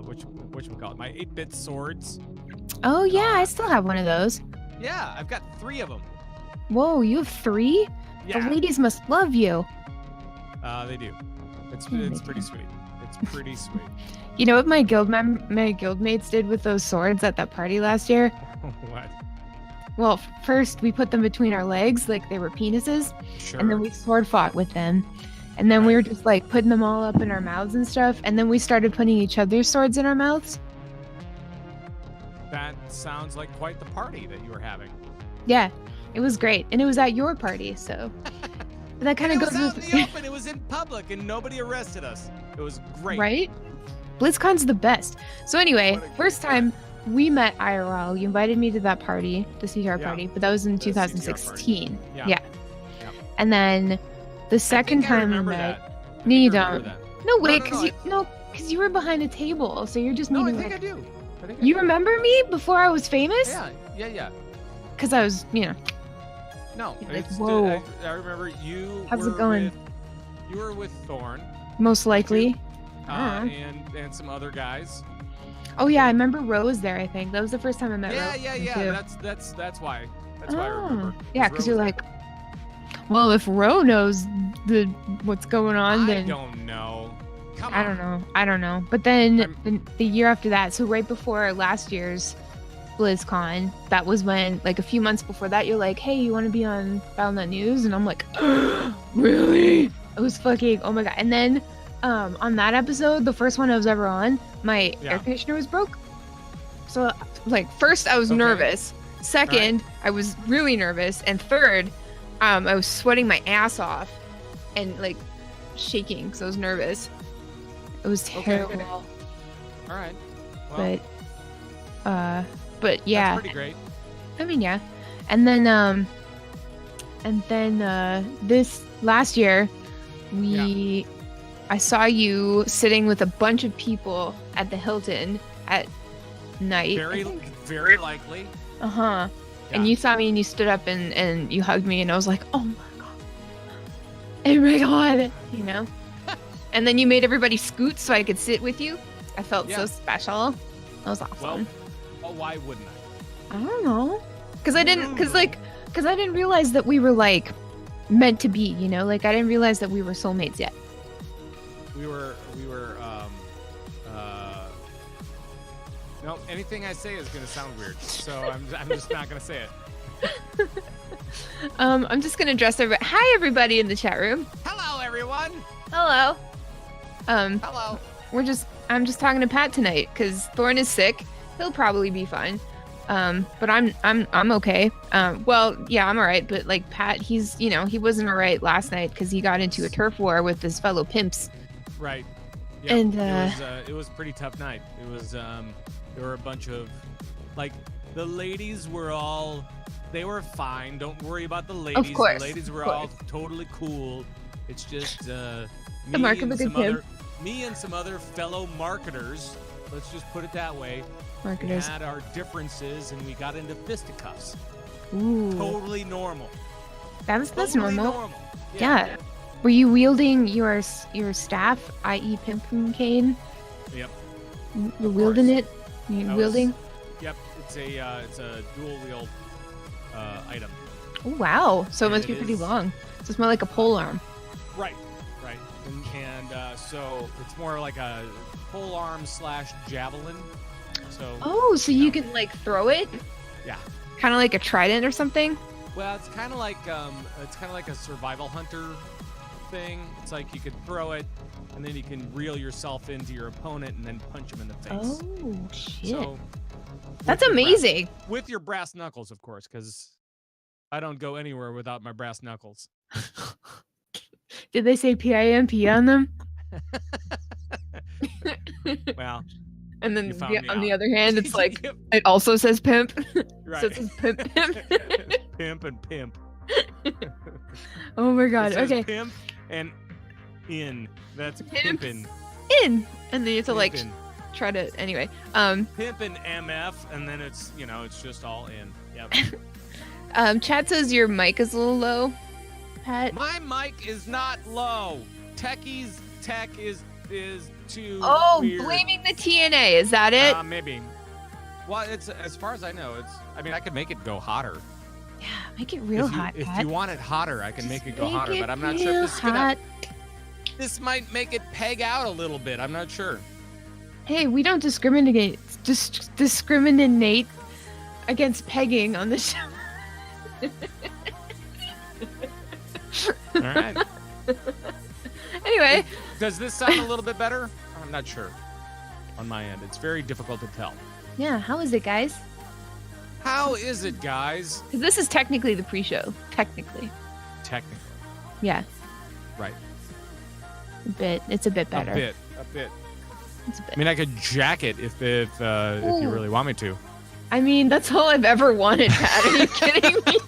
whatchamacallit, my 8-bit swords. Oh yeah, I still have one of those. Yeah, I've got 3 of them. Whoa, you have 3? Yeah. The ladies must love you. They do. It's Yeah, it's they pretty do. sweet. It's pretty sweet. You know what my guildmates did with those swords at that party last year? What? Well, first we put them between our legs like they were penises, Sure. and then we sword fought with them. And then we were just like putting them all up in our mouths and stuff, and then we started putting each other's swords in our mouths. That sounds like quite the party that you were having. Yeah, it was great, and it was at your party, so that kind of It goes was out with in the open. It was in public, and nobody arrested us. It was great. right? BlizzCon's the best. So anyway, What a great first time we met IRL. You invited me to that party, the CTR Yeah. party, but that was in The CTR party. 2016. Yeah. Yeah. And then the second I time we remember met. that. I No, think you I remember don't. that. No, wait, no, because you were behind a table, so you're just No, I meeting. think like, I do. I think I you do. remember me before I was famous? Yeah. Because I was, No, You're like, it's, whoa. I remember you. How's it were going? You were with Thorn, most likely. and some other guys. Oh yeah, I remember Ro was there. I think that was the first time I met Ro. Yeah. too. That's why. That's why I remember. Yeah, because you're like, well, if Ro knows what's going on, I then don't know. Come on. I don't know. But then the year after that, so right before last year's BlizzCon, that was when, like a few months before that, you're like, hey, you want to be on BattleNet News? And I'm like, really? It was fucking, oh my god. And then on that episode, the first one I was ever on, my air conditioner was broke. So like first I was nervous. Second, I was really nervous. And third, I was sweating my ass off and like shaking because I was nervous. It was terrible. Okay. All right. Well, but yeah. That's pretty great. I mean, yeah. And then this last year, I saw you sitting with a bunch of people at the Hilton at night. Very likely. Yeah. And you saw me and you stood up and you hugged me and I was like, oh my god, And then you made everybody scoot so I could sit with you. I felt so special. That was awesome. Well, why wouldn't I? I don't know. Because I didn't realize that we were like meant to be, like I didn't realize that we were soulmates yet. We were no, anything I say is gonna sound weird, so I'm just not gonna say it. I'm just gonna address everybody. Hi everybody in the chat room. Hello everyone. Hello. Hello. I'm just talking to Pat tonight because Thorn is sick. He'll probably be fine. But I'm okay. Well, yeah, I'm alright. But like Pat, he's he wasn't alright last night because he got into a turf war with his fellow pimps. Right. Yeah. And it was a pretty tough night. It was there were a bunch of like the ladies they were fine. Don't worry about the ladies. Of course. The ladies were all totally cool. It's just the mark of a good pimp. Me and some other fellow marketers, let's just put it that way, marketers had our differences and we got into fisticuffs. Ooh. Totally normal. That's Totally normal. Yeah. Were you wielding your staff, i.e. Pimpin Kane? Yep. You're wielding it? You're wielding? Yep. It's a dual wield item. Oh wow. So it must be pretty long. So it's more like a pole arm. Right. And so it's more like a pole arm / javelin. So. So you can like throw it? Yeah. Kind of like a trident or something? Well, it's kind of like a survival hunter thing. It's like you could throw it, and then you can reel yourself into your opponent and then punch him in the face. Oh shit! So, that's amazing. With your brass knuckles, of course, because I don't go anywhere without my brass knuckles. Did they say PIMP on them? Well. And then on the other hand, it's like it also says pimp. Right. So it says pimp. Pimp and pimp. Oh my god. It says okay. Pimp and in. That's Pimp. pimpin'. In. And then you have to like try to anyway. Pimpin' MF, and then it's it's just all in. Yep. Chat says your mic is a little low, Pat. My mic is not low. Techie's tech is too. Oh, weird. blaming the TNA, is that it? Maybe. Well, it's as far as I know, it's. I mean, I could make it go hotter. Yeah, make it real hot. If Pat. you want it hotter, I can make it go make hotter. it But I'm not sure if real this is gonna. hot. This might make it peg out a little bit. I'm not sure. Hey, we don't discriminate discriminate against pegging on the show. All right. Anyway, Does this sound a little bit better? I'm not sure. On my end, it's very difficult to tell. yeah, how is it, guys? How is it, guys? 'Cause this is technically the pre-show. Technically. Yeah, Right. It's a bit better. A bit. It's a bit. I mean, I could jack it if you really want me to. I mean, that's all I've ever wanted, Pat. Are you kidding me?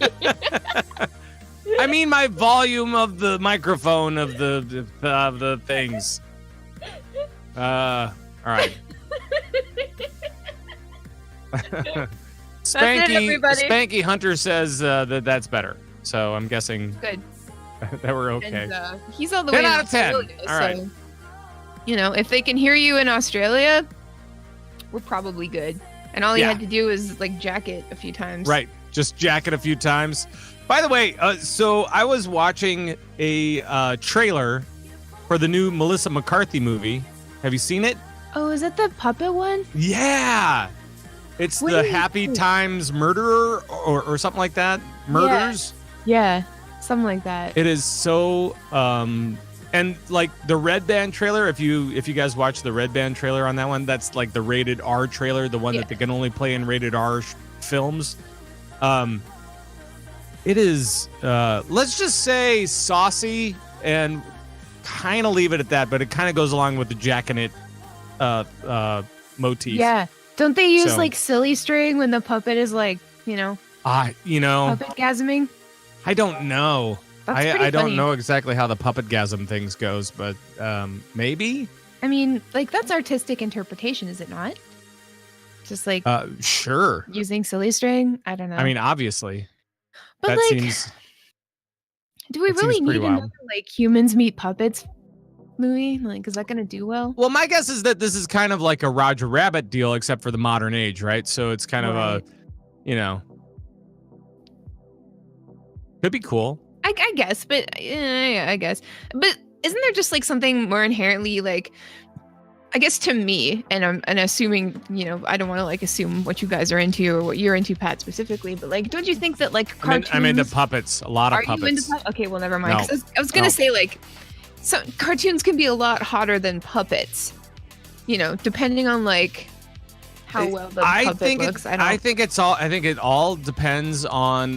I mean, my volume of the microphone of the things. All right. Spanky Hunter says that's better. So I'm guessing Good. that we're okay. And, he's all the 10 way out in of 10. Australia, All right. so, you know, if they can hear you in Australia, we're probably good. And all you had to do is like jack it a few times. Right. Just jack it a few times. By the way, so I was watching a trailer for the new Melissa McCarthy movie. Have you seen it? Oh, is that the puppet one? Yeah. It's What the do you Happy think? Times Murderer or something like that. Murders. Yeah, something like that. It is so and like the Red Band trailer, if you guys watch the Red Band trailer on that one, that's like the rated R trailer, the one that they can only play in rated R films. It is let's just say saucy and kind of leave it at that, but it kind of goes along with the jacking it motif. Yeah. Don't they use So- like silly string when the puppet is like, you know, puppet gasming? I don't know. That's pretty I don't funny. know exactly how the puppet gasm things goes, but maybe. I mean, like that's artistic interpretation, is it not? Just like Sure. using silly string. I don't know. I mean, obviously, but that like, seems. do we that really seems pretty need wild. another like humans meet puppets movie? Like, is that gonna do well? Well, my guess is that this is kind of like a Roger Rabbit deal, except for the modern age, right? So it's kind of a, could be cool. I guess, but yeah, I guess. But isn't there just like something more inherently like, I guess to me, and I'm assuming, I don't want to like assume what you guys are into or what you're into, Pat, specifically, but like, don't you think that like cartoons? I'm into puppets, a lot of puppets. Are you into puppets? Okay, well, never mind. No. 'Cause I was gonna say like, so cartoons can be a lot hotter than puppets, depending on like how well the puppet looks. I think it all depends on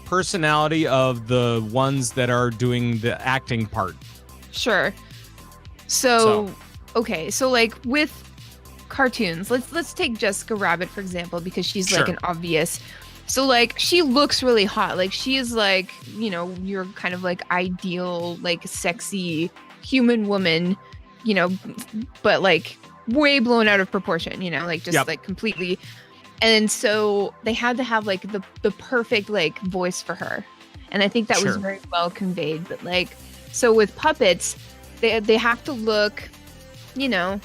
personality of the ones that are doing the acting part. Sure. So okay, so like with cartoons, let's take Jessica Rabbit for example, because she's like an obvious. So like she looks really hot. Like she is like, you're kind of like ideal, like sexy human woman, but like way blown out of proportion, like just like completely. And so they had to have like the perfect like voice for her. And I think that was very well conveyed. But like, so with puppets, they have to look, I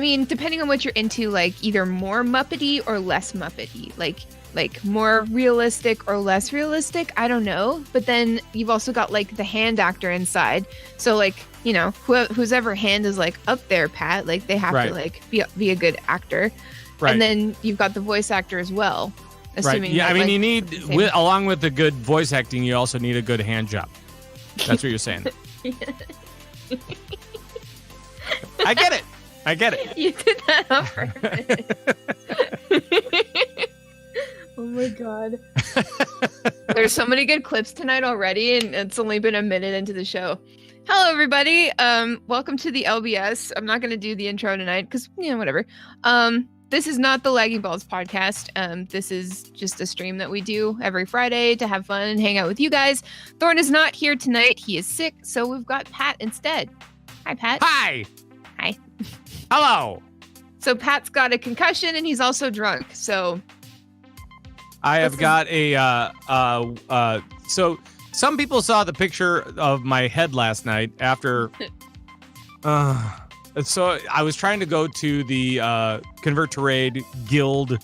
mean, depending on what you're into, like either more Muppety or less Muppety, like more realistic or less realistic. I don't know. But then you've also got like the hand actor inside. So like, whose ever hand is like up there, Pat, like they have to like be a good actor. Right. And then you've got the voice actor as well. Assuming Yeah, that, I mean, like, you need, along with the good voice acting, you also need a good hand job. That's what you're saying. I get it. You did that on purpose. Oh my god. There's so many good clips tonight already, and it's only been a minute into the show. Hello, everybody. Welcome to the LBS. I'm not going to do the intro tonight because, whatever. This is not the Lagging Balls podcast. This is just a stream that we do every Friday to have fun and hang out with you guys. Thorne is not here tonight. He is sick, so we've got Pat instead. Hi, Pat. Hi. Hi. Hello. So Pat's got a concussion, and he's also drunk, so... I have got a, so some people saw the picture of my head last night after, So I was trying to go to the Convert to Raid Guild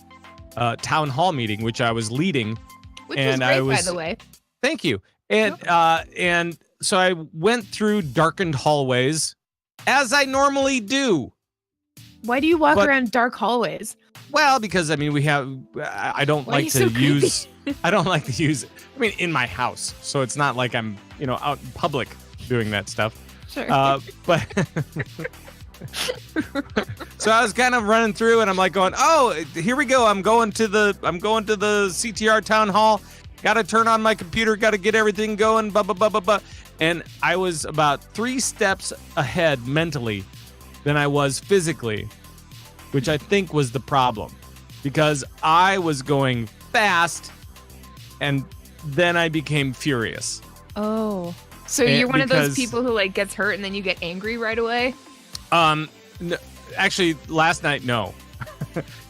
town hall meeting, which I was leading. Which was great, by the way. Thank you. And so I went through darkened hallways, as I normally do. Why do you walk around dark hallways? Well, because I mean, I don't like to use. I don't like to use. I mean, in my house, so it's not like I'm, out in public doing that stuff. Sure. But so I was kind of running through, and I'm like going, "Oh, here we go! I'm going to the CTR town hall. Got to turn on my computer. Got to get everything going." Blah blah blah blah blah. And I was about 3 steps ahead mentally than I was physically, which I think was the problem, because I was going fast, and then I became furious. Oh. So you're one of those people who like gets hurt and then you get angry right away? No, actually, last night, no.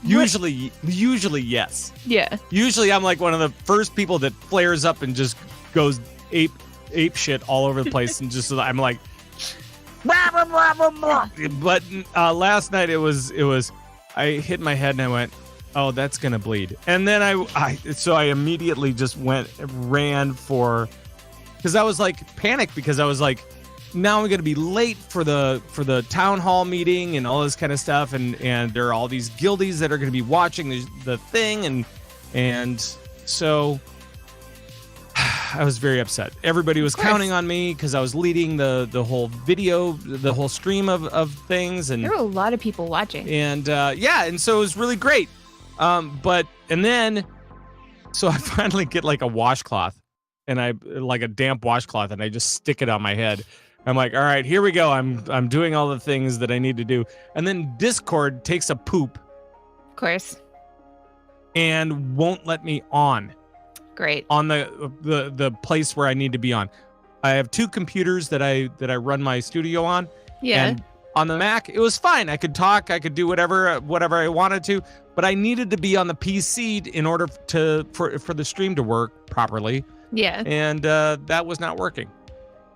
Usually, yes. Yeah. Usually, I'm like one of the first people that flares up and just goes ape shit all over the place, and just I'm like, blah, blah, blah, blah, blah. But last night it was I hit my head and I went, oh, that's gonna bleed, and then I immediately just ran for. Because I was like panicked, because I was like, now I'm gonna be late for the town hall meeting and all this kind of stuff, and there are all these guildies that are gonna be watching the thing, and so I was very upset. Everybody was counting on me because I was leading the whole video, the whole stream of things, and there were a lot of people watching. And and so it was really great. So I finally get like a washcloth. And I like a damp washcloth, and I just stick it on my head. I'm like, all right, here we go. I'm doing all the things that I need to do. And then Discord takes a poop. Of course. And won't let me on. Great. On the place where I need to be on. I have 2 computers that I run my studio on. Yeah. And on the Mac, it was fine. I could talk, I could do whatever I wanted to, but I needed to be on the PC in order for the stream to work properly. Yeah. And that was not working.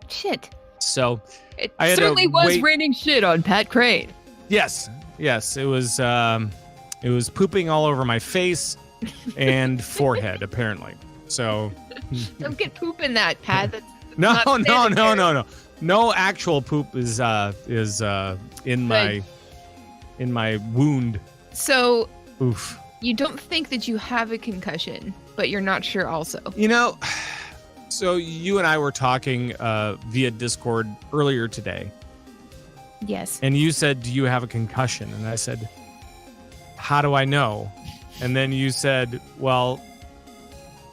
Shit. So it certainly was raining shit on Pat Crane. Yes. It was pooping all over my face and forehead, apparently. So don't get poop in that, Pat. That's no. No actual poop is in my wound. So oof. You don't think that you have a concussion, but you're not sure also. So you and I were talking via Discord earlier today. Yes. And you said, do you have a concussion? And I said, how do I know? And then you said, well,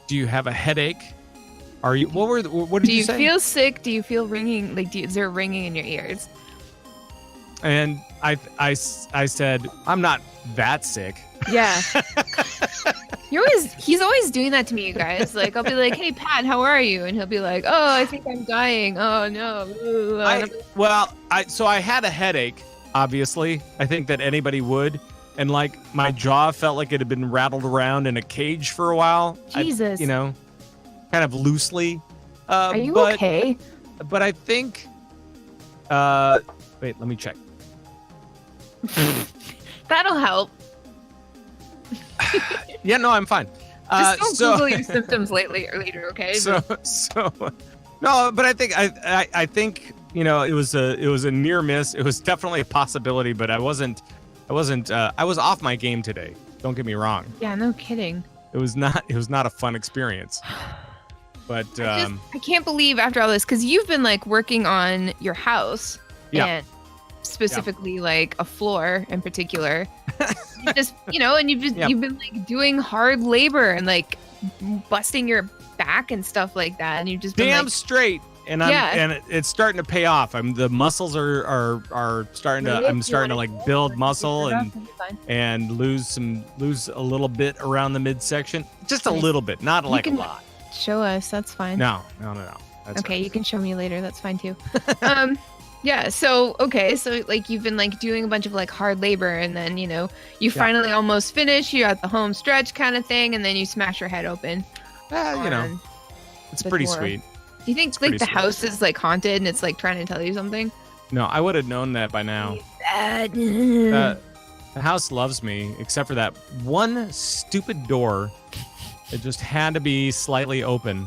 do you have a headache? Are you, what did you say? Do you feel sick? Do you feel ringing? Like, is there ringing in your ears? And I said, I'm not that sick. Yeah. He's always doing that to me, you guys. Like, I'll be like, hey, Pat, how are you? And he'll be like, oh, I think I'm dying. Oh, no. So I had a headache, obviously. I think that anybody would. And, like, my jaw felt like it had been rattled around in a cage for a while. Jesus. Kind of loosely. Are you okay? But I think... wait, let me check. That'll help. Yeah, no, I'm fine. Just don't Google your symptoms later, okay? No, but I think I think it was a near miss. It was definitely a possibility, but I was off my game today. Don't get me wrong. Yeah, no kidding. It was not a fun experience. But I can't believe after all this, because you've been like working on your house, and specifically like a floor in particular. You just and you've been like doing hard labor and like busting your back and stuff like that, and you've just been damn straight. And it's starting to pay off. The muscles are starting to. I'm starting to like build muscle and lose a little bit around the midsection, just a little bit, not like a lot. Show us. That's fine. No. That's okay, right. You can show me later. That's fine too. Yeah. So like you've been like doing a bunch of like hard labor, and then you finally almost finish. You're at the home stretch kind of thing, and then you smash your head open. It's pretty sweet. Do you think like the house is like haunted and it's like trying to tell you something? No, I would have known that by now. The house loves me, except for that one stupid door. It just had to be slightly open.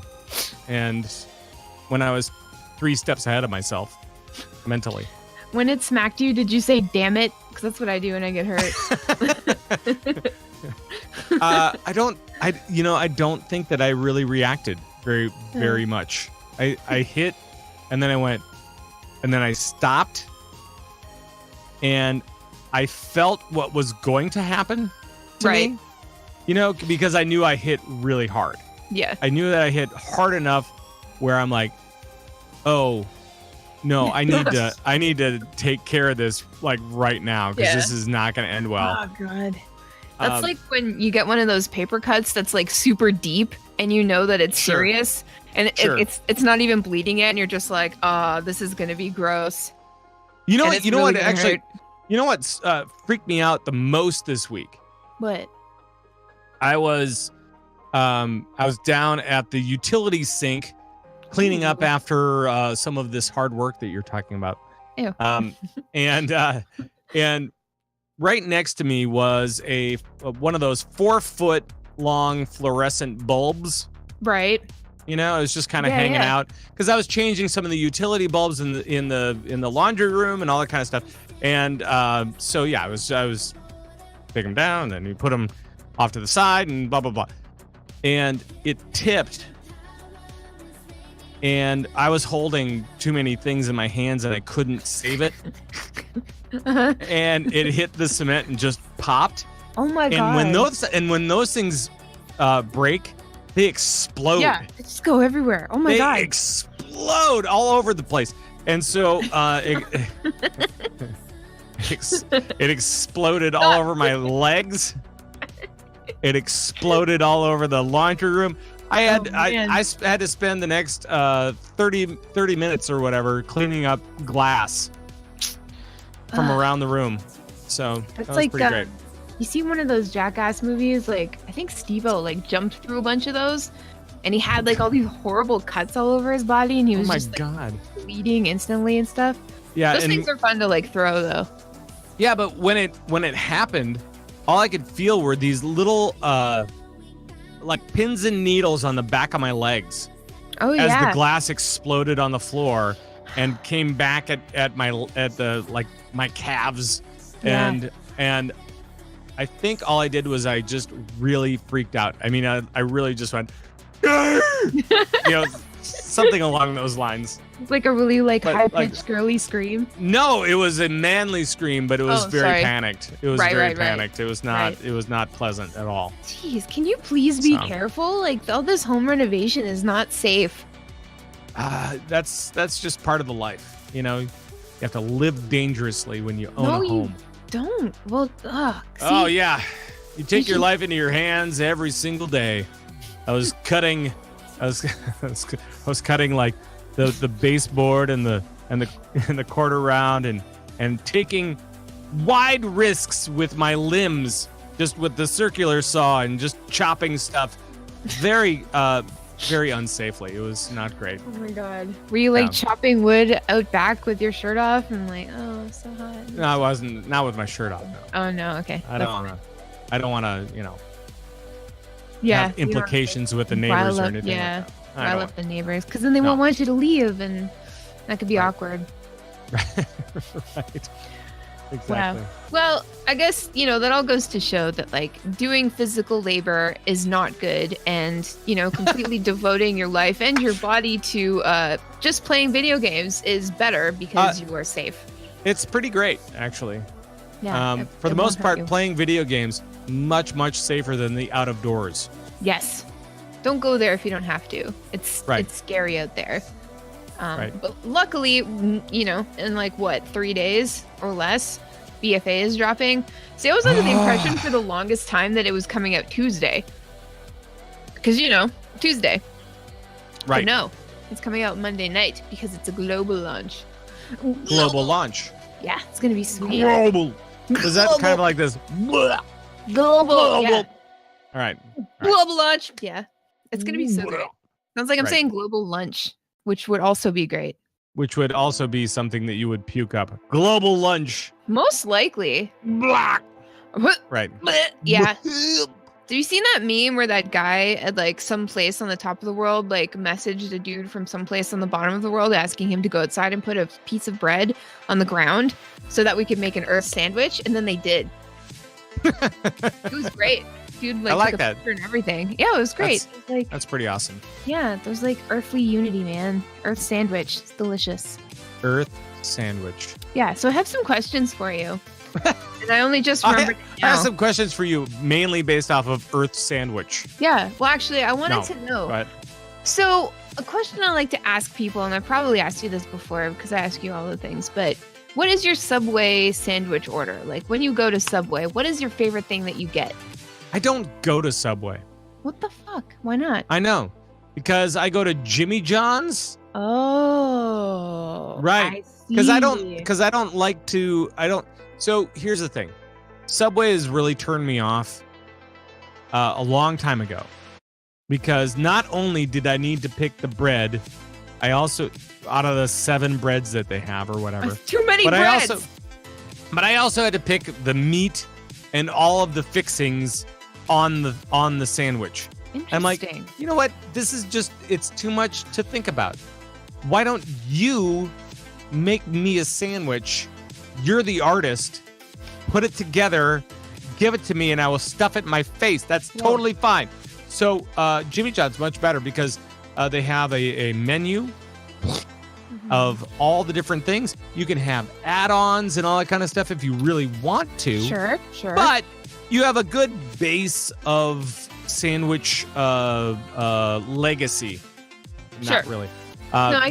And when I was 3 steps ahead of myself, mentally. When it smacked you, did you say "damn it"? Because that's what I do when I get hurt. I don't think that I really reacted very much. I hit, and then I went, and then I stopped, and I felt what was going to happen to me. You know, because I knew I hit really hard. Yeah. I knew that I hit hard enough where I'm like, oh, no, I need to take care of this like right now because this is not going to end well. Oh God. That's like when you get one of those paper cuts that's like super deep and you know that it's serious and it's not even bleeding yet and you're just like, oh, this is going to be gross. You know what freaked me out the most this week? What? I was down at the utility sink cleaning up after some of this hard work that you're talking about. Ew. And right next to me was one of those 4-foot long fluorescent bulbs. Right. You know, it was just kind of hanging out because I was changing some of the utility bulbs in the laundry room and all that kind of stuff. And so yeah, I was taking them down and then you put them off to the side and blah blah blah. And it tipped. And I was holding too many things in my hands and I couldn't save it. And it hit the cement and just popped. Oh my God. When those things break, they explode. Yeah, they just go everywhere. Oh my God. They explode all over the place. And so it exploded all over my legs. It exploded all over the laundry room. I had to spend the next 30 minutes or whatever cleaning up glass from around the room. So that was pretty great. You see one of those Jackass movies? Like I think Steve-O like jumped through a bunch of those, and he had like all these horrible cuts all over his body, and he was bleeding instantly and stuff. Yeah, those things are fun to like throw though. Yeah, but when it happened, all I could feel were these little like pins and needles on the back of my legs. Oh yeah. As the glass exploded on the floor and came back at my calves. Yeah. And I think all I did was I just really freaked out. I mean, I really just went, something along those lines. Like a really high-pitched girly scream. No, it was a manly scream, but it was very panicked. It was very panicked. It was not. It was not pleasant at all. Jeez, can you please be careful? Like all this home renovation is not safe. That's just part of the life. You know, you have to live dangerously when you own a home. You don't. Well, oh yeah, you take your life into your hands every single day. I was cutting like the baseboard and the quarter round and taking wide risks with my limbs, just with the circular saw and just chopping stuff very unsafely. It was not great. Oh my God. Were you chopping wood out back with your shirt off and like, oh, it's so hot? No, I wasn't. Not with my shirt off. No. Oh no. Okay. I don't want to. Have implications with the neighbors or anything. Yeah. Like that. Rile up the neighbors, because then they won't want you to leave, and that could be awkward. Right. Exactly. Wow. Well, I guess, that all goes to show that, like, doing physical labor is not good, and, completely devoting your life and your body to just playing video games is better because you are safe. It's pretty great, actually. Yeah. For the most part, playing video games, much, much safer than the out of doors. Yes. Don't go there if you don't have to. It's scary out there. But luckily, in like 3 days or less, BFA is dropping. See, I was under the impression for the longest time that it was coming out Tuesday. Because, Tuesday. Right. But no, it's coming out Monday night because it's a global launch. Global launch. Yeah, it's going to be sweet. Global. Is that kind of like this? Global. Yeah. All right. Global launch. Yeah. It's going to be so great. Sounds like I'm saying global lunch, which would also be great. which would also be something that you would puke up. Global lunch. Most likely. Blah. Right. Yeah. Have you seen that meme where that guy at like some place on the top of the world like messaged a dude from some place on the bottom of the world asking him to go outside and put a piece of bread on the ground so that we could make an Earth sandwich, and then they did. It was great. Dude, like, I like took a that. picture and everything. Yeah, it was great. It was like, That's pretty awesome. yeah, there's like earthly unity, man. Earth sandwich. It's delicious. Earth sandwich. Yeah, so I have some questions for you. And I only just remembered it I now. have some questions for you, mainly based off of Earth sandwich. Yeah, well, actually, I wanted to know. But So, a question I like to ask people, and I probably asked you this before because I ask you all the things, but what is your Subway sandwich order? Like, when you go to Subway, what is your favorite thing that you get? I don't go to Subway. What the fuck? Why not? I know, because I go to Jimmy John's. Oh, Right. Because I don't like to. So here's the thing, Subway has really turned me off a long time ago, because not only did I need to pick the bread, I also, out of the 7 breads that they have or whatever, That's too many breads. But I also had to pick the meat and all of the fixings on the sandwich. I'm like, you know what? This is just, it's too much to think about. Why don't you make me a sandwich? You're the artist. Put it together, give it to me, and I will stuff it in my face. That's totally fine. So Jimmy John's much better because they have a menu of all the different things. You can have add-ons and all that kind of stuff if you really want to. Sure. But you have a good base of sandwich legacy. Not really.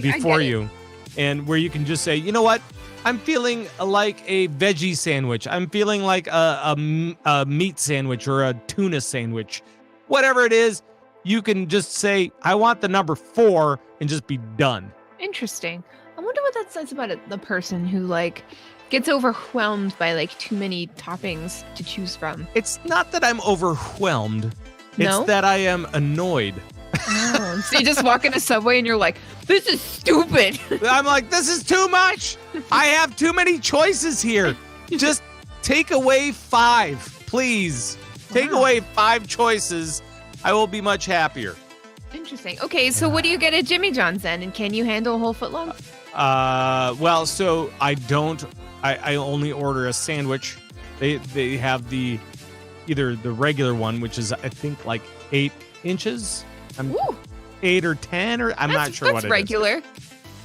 Before you. And where you can just say, you know what? I'm feeling like a veggie sandwich. I'm feeling like a meat sandwich or a tuna sandwich. Whatever it is, you can just say, I want the number 4 and just be done. Interesting. I wonder what that says about the person who like gets overwhelmed by like too many toppings to choose from. It's not that I'm overwhelmed. No? It's that I am annoyed. Oh, so you just walk in a Subway and you're like, this is stupid. I'm like, this is too much. I have too many choices here. Just take away 5, please. Take away 5 choices. I will be much happier. Interesting. Okay, so what do you get at Jimmy John's then? And can you handle a whole foot long? Well, so I only order a sandwich. They have either the regular one, which is I think like 8 inches. 8 or 10, or I'm not sure what it is. That's regular.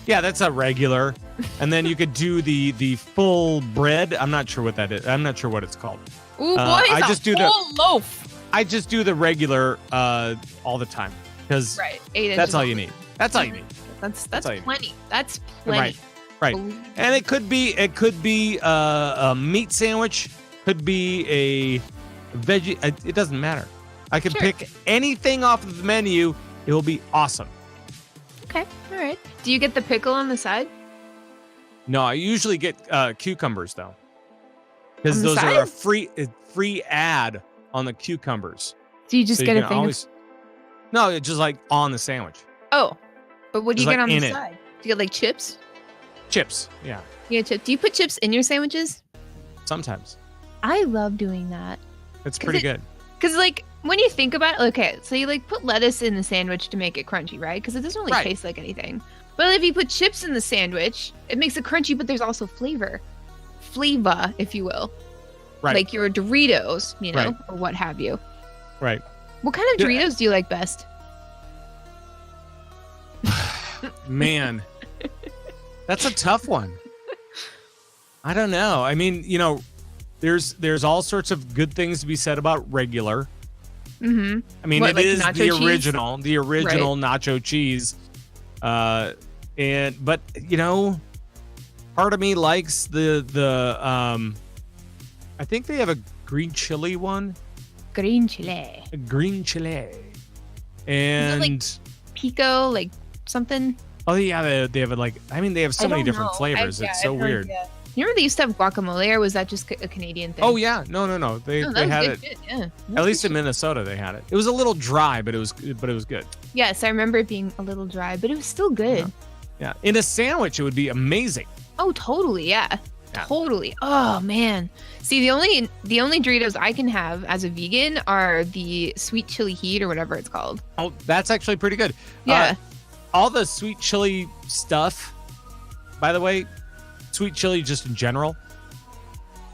Yeah, that's a regular. And then you could do the full bread. I'm not sure what that is. I'm not sure what it's called. Ooh, boy, it's a full loaf. I just do the regular all the time because that's all you need. That's all you need. That's plenty. That's plenty. Right. And it could be a meat sandwich, could be a veggie. It doesn't matter. I can pick anything off of the menu. It will be awesome. Okay. All right. Do you get the pickle on the side? No, I usually get cucumbers though, because those side? are a free ad on the cucumbers. Do you just get a thing? No, it's just like on the sandwich. Oh, but what do you get on the it. side? Do you get like chips? Chips, yeah. You get chips. Do you put chips in your sandwiches? Sometimes. I love doing that. It's pretty good. Because like when you think about it, okay, so you like put lettuce in the sandwich to make it crunchy, right? Because it doesn't really taste like anything. But if you put chips in the sandwich, it makes it crunchy, but there's also flavor, if you will. Right. Like your Doritos, you know, or what have you. Right. What kind of Doritos do you like best? Man, that's a tough one. I don't know. I mean, you know, there's all sorts of good things to be said about regular. Mm-hmm. I mean, it is the original nacho cheese. But you know, part of me likes the I think they have a green chili one. Green chili. A green chili. And like pico, like something. Oh yeah, they have it like. I mean, they have so many different flavors. It's so weird. You remember they used to have guacamole, or was that just a Canadian thing? Oh yeah, no. They had it. Shit, yeah. At least in Minnesota, they had it. It was a little dry, but it was good. Yes, I remember it being a little dry, but it was still good. Yeah. In a sandwich, it would be amazing. Oh, totally. Yeah. Yeah. Totally. Oh man. See, the only Doritos I can have as a vegan are the sweet chili heat or whatever it's called. Oh, that's actually pretty good. Yeah. All the sweet chili stuff, by the way, sweet chili just in general,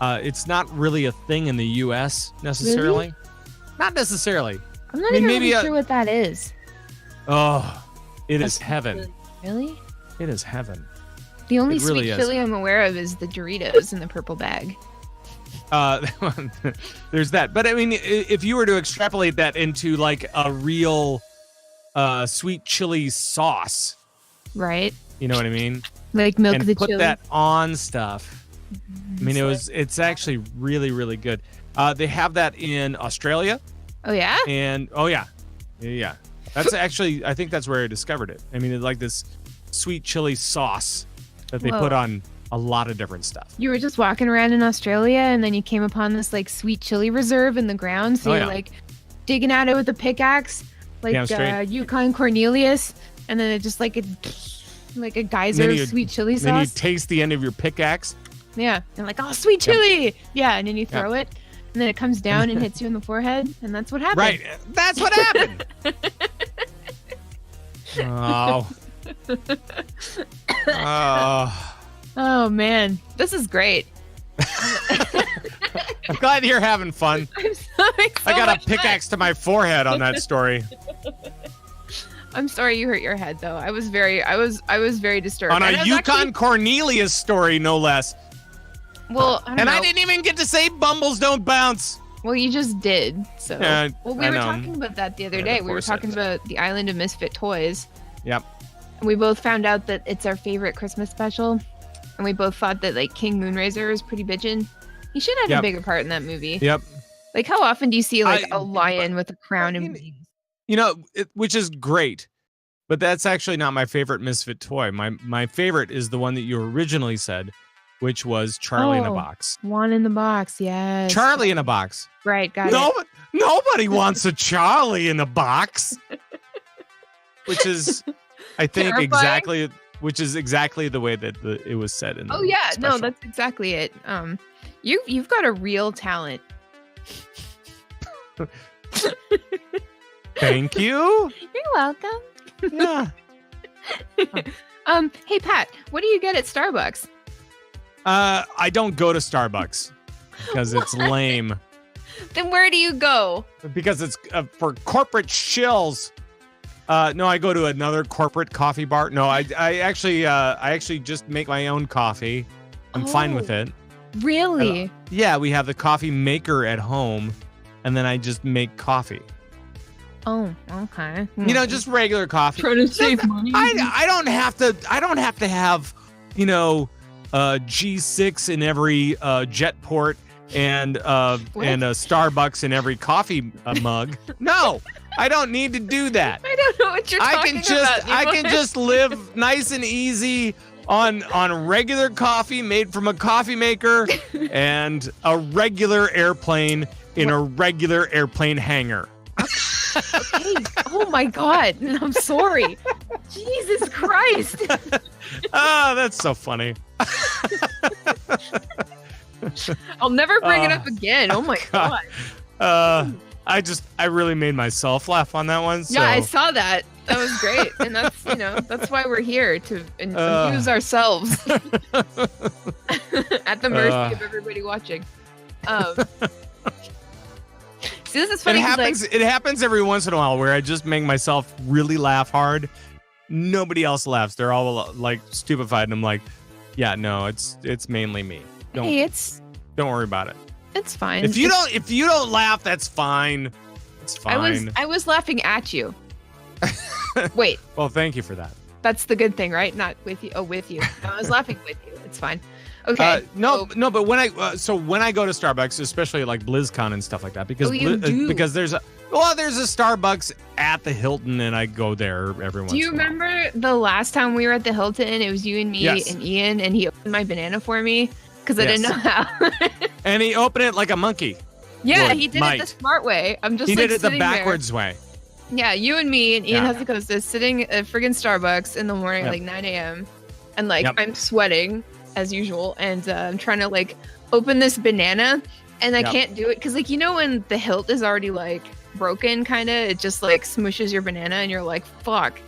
it's not really a thing in the U.S. necessarily. Really? Not necessarily. I'm not even really sure what that is. Oh, it is heaven. Really? It is heaven. The only It really sweet is. chili I'm aware of is the Doritos in the purple bag. There's that. But I mean, if you were to extrapolate that into like a real sweet chili sauce, Right? you know what I mean? Like milk And the put chili. that on stuff. I mean, it's actually really, really good. They have that in Australia. Oh yeah? And yeah. That's actually, I think that's where I discovered it. I mean, it's like this sweet chili sauce that they put on a lot of different stuff. You were just walking around in Australia and then you came upon this like sweet chili reserve in the ground. So you're like digging at it with a pickaxe, like Yukon Cornelius, and then it just like a geyser of sweet chili sauce. Then you taste the end of your pickaxe. Yeah. And like, oh, sweet chili. Yeah. And then you throw it and then it comes down and hits you in the forehead. And that's what happened. Right. That's what happened. Oh. Oh man, this is great. I'm glad you're having fun. I got a pickaxe to my forehead on that story. I'm sorry you hurt your head though. I was very disturbed. On a Yukon Cornelius story, no less. Well, I didn't even get to say Bumbles don't bounce. Well, you just did. So, we were talking about that the other day. We were talking about the Island of Misfit Toys. Yep. We both found out that it's our favorite Christmas special, and we both thought that like King Moonraker is pretty bitchin'. He should have a bigger part in that movie. Yep. Like, how often do you see like a lion with a crown and wings? You know, which is great, but that's actually not my favorite Misfit toy. My favorite is the one that you originally said, which was Charlie in a Box. One in the box, yes. Charlie in a box. Right, got it. Nobody wants a Charlie in a box. Which is, I think, terrifying. exactly the way that it was said in the special. No, that's exactly it. You've got a real talent. Thank you. You're welcome. Yeah. Hey Pat, what do you get at Starbucks? I don't go to Starbucks because it's lame. Then where do you go? Because it's for corporate shills. No, I go to another corporate coffee bar. No, I actually just make my own coffee. I'm fine with it. Really? Yeah, we have the coffee maker at home, and then I just make coffee. Oh, okay. You know, just regular coffee. Trying to save money. I don't have to have, you know, G6 in every jet port and a Starbucks in every coffee mug. No, I don't need to do that. I don't know what you're talking about. I can just live nice and easy on regular coffee made from a coffee maker and a regular airplane in a regular airplane hangar. Okay. Oh my God. I'm sorry. Jesus Christ. Oh, that's so funny. I'll never bring it up again. Oh my God. I really made myself laugh on that one. So. Yeah, I saw that. That was great. And that's, that's why we're here, to amuse ourselves at the mercy of everybody watching. See, this is funny. It happens every once in a while where I just make myself really laugh hard. Nobody else laughs. They're all like stupefied, and I'm like, yeah, no, it's mainly me. Don't worry about it. It's fine. If you don't laugh, that's fine. It's fine. I was laughing at you. Wait. Well, thank you for that. That's the good thing, right? Not with you. Oh, with you. No, I was laughing with you. It's fine. Okay. No, but when I go to Starbucks, especially like BlizzCon and stuff like that, because because there's a Starbucks at the Hilton, and I go there every once in a while. Do you remember the last time we were at the Hilton? It was you and me and Ian, and he opened my banana for me because I didn't know how. And he opened it like a monkey. Yeah, he did it the smart way. I'm just he did it the backwards way. Yeah, you and me and Ian Hazukosta sitting at friggin' Starbucks in the morning at like 9 a.m. And like I'm sweating as usual, and I'm trying to like open this banana, and I can't do it because like when the hilt is already like broken, kind of, it just like smushes your banana, and you're like, fuck.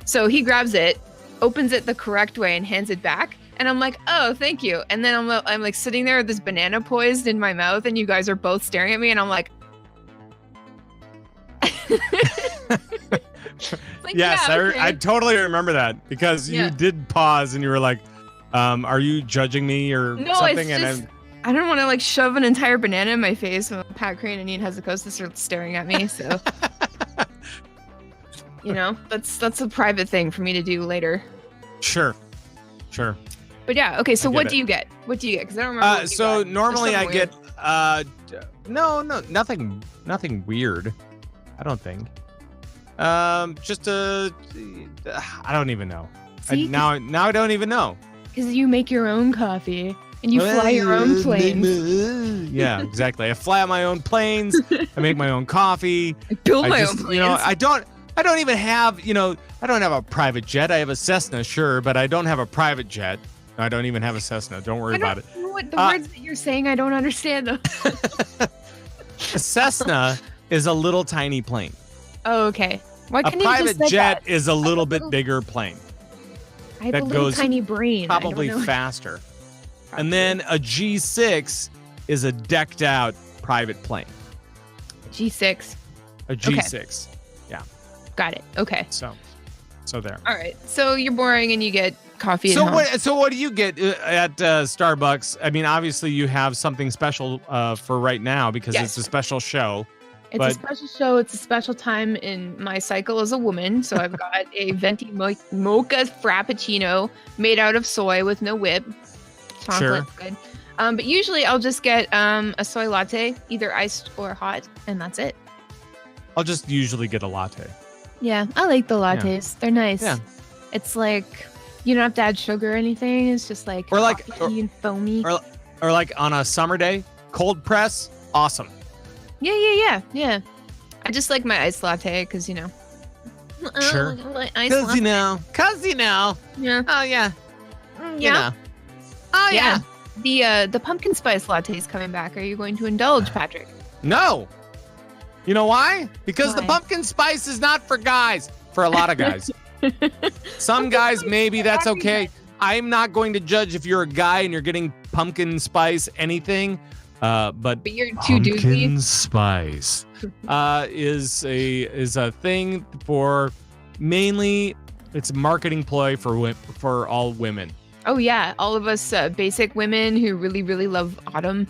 So he grabs it, opens it the correct way, and hands it back. And I'm like, oh, thank you. And then I'm like sitting there with this banana poised in my mouth, and you guys are both staring at me, and I'm like, like yes, okay. I totally remember that because you did pause and you were like, are you judging me or something? It's just, I don't want to like shove an entire banana in my face when Pat Crane and Ian Hazukosta start staring at me. So, that's a private thing for me to do later. Sure. But yeah, okay. So what do you get? What do you get? Because I don't remember. So normally I get nothing weird. I don't think. Just I don't even know. Now I don't even know. Because you make your own coffee and you fly your own planes. Yeah, exactly. I fly on my own planes. I make my own coffee. I build my own planes. I don't even have, I don't have a private jet. I have a Cessna, sure, but I don't have a private jet. I don't even have a Cessna. Don't worry about it. I don't know what the words that you're saying. I don't understand them. A Cessna is a little tiny plane. Oh, okay. Why a private jet is a little bit bigger plane. I have a little tiny brain. Probably faster. And then a G6 is a decked out private plane. G6. A G6. Okay. Yeah. Got it. Okay. So there. All right. So you're boring and you get coffee. So what do you get at Starbucks? I mean, obviously you have something special for right now because it's a special show. It's a special show. It's a special time in my cycle as a woman. So I've got a venti mocha frappuccino made out of soy with no whip. Chocolate's good. But usually I'll just get a soy latte, either iced or hot, and that's it. I'll just usually get a latte. Yeah, I like the lattes. Yeah. They're nice. Yeah. It's like you don't have to add sugar or anything. It's just like coffee and foamy. Or like on a summer day, cold press, awesome. Yeah. I just like my iced latte because, Sure. Because, Yeah. Oh, yeah. Yeah. Oh, yeah. The pumpkin spice latte is coming back. Are you going to indulge, Patrick? No. You know why? Because the pumpkin spice is not for guys. For a lot of guys. Some guys, maybe that's okay. I'm not going to judge if you're a guy and you're getting pumpkin spice anything. But you're too doozy. Pumpkin spice is a thing for mainly it's a marketing ploy for all women. Oh yeah, all of us basic women who really really love autumn.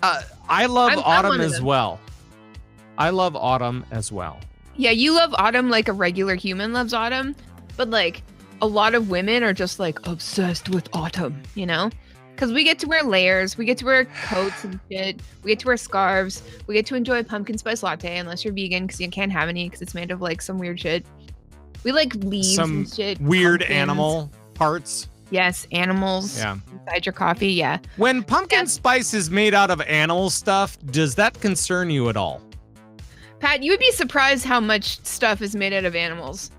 I love autumn as well. I love autumn as well. Yeah, you love autumn like a regular human loves autumn, but like a lot of women are just like obsessed with autumn, Because we get to wear layers, we get to wear coats and shit, we get to wear scarves, we get to enjoy pumpkin spice latte unless you're vegan because you can't have any because it's made of like some weird shit. We like leaves and shit. Weird animal parts. Yes, animals inside your coffee, yeah. When pumpkin spice is made out of animal stuff, does that concern you at all? Pat, you would be surprised how much stuff is made out of animals.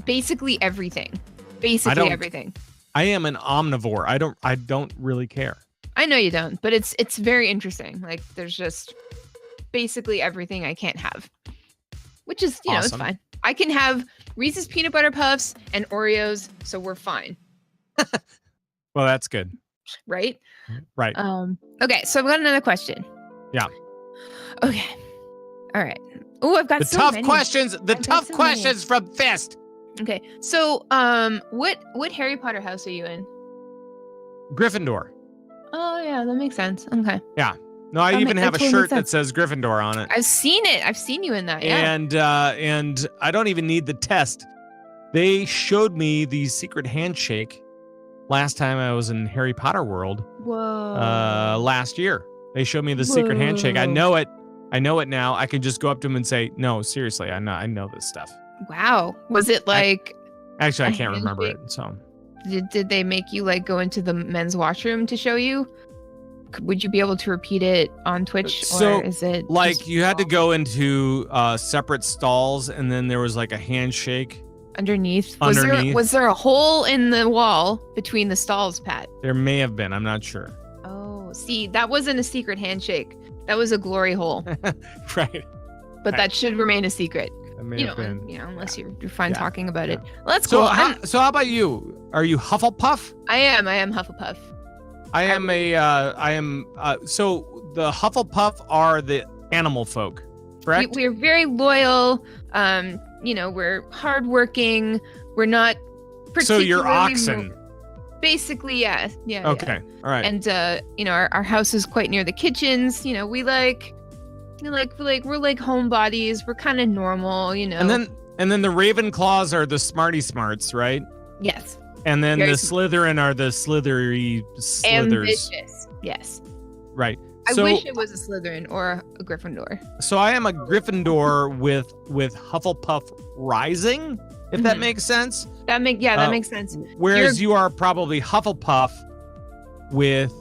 Basically everything. Everything. I am an omnivore. I don't really care. I know you don't, but it's very interesting. Like there's just basically everything I can't have. Which is, awesome. It's fine. I can have Reese's peanut butter puffs and Oreos, so we're fine. Well, that's good. Right? Right. Okay, so I've got another question. Yeah. Okay. All right. Oh, I've got the tough questions. The tough questions from Fist. Okay. So, what Harry Potter house are you in? Gryffindor. Oh, yeah, that makes sense. Okay. Yeah. No, I even have a shirt that says Gryffindor on it. I've seen it. I've seen you in that. Yeah. And I don't even need the test. They showed me the secret handshake last time I was in Harry Potter World. Whoa. Last year. They showed me the secret handshake. I know it. I know it now. I can just go up to him and say, "No, seriously, I know this stuff." Wow. Was it like I can't remember it. So did they make you like go into the men's washroom to show you? would you be able to repeat it on Twitch, So, or is it like just you had to go into separate stalls, and then there was like a handshake underneath? underneath. Was there a hole in the wall between the stalls, Pat? There may have been. I'm not sure. Oh, see, that wasn't a secret handshake. That was a glory hole. Right. But that should remain a secret. That may have been. Unless you're fine Yeah, talking about yeah. it. Well, that's So, cool. how about you? Are you Hufflepuff? I am Hufflepuff. So the Hufflepuff are the animal folk, correct? We're very loyal. We're hardworking. We're not particularly. So you're oxen. Basically, yeah. Okay. All right. And our house is quite near the kitchens. You know, we're like homebodies. We're kind of normal. You know. And then the Ravenclaws are the smarty smarts, right? Yes. And then Very the Slytherin are the slithery slithers. Ambitious. Yes. Right. I So, wish it was a Slytherin or a Gryffindor. so I am a Gryffindor with Hufflepuff rising, if that Mhm. makes sense. That makes sense. Whereas you are probably Hufflepuff with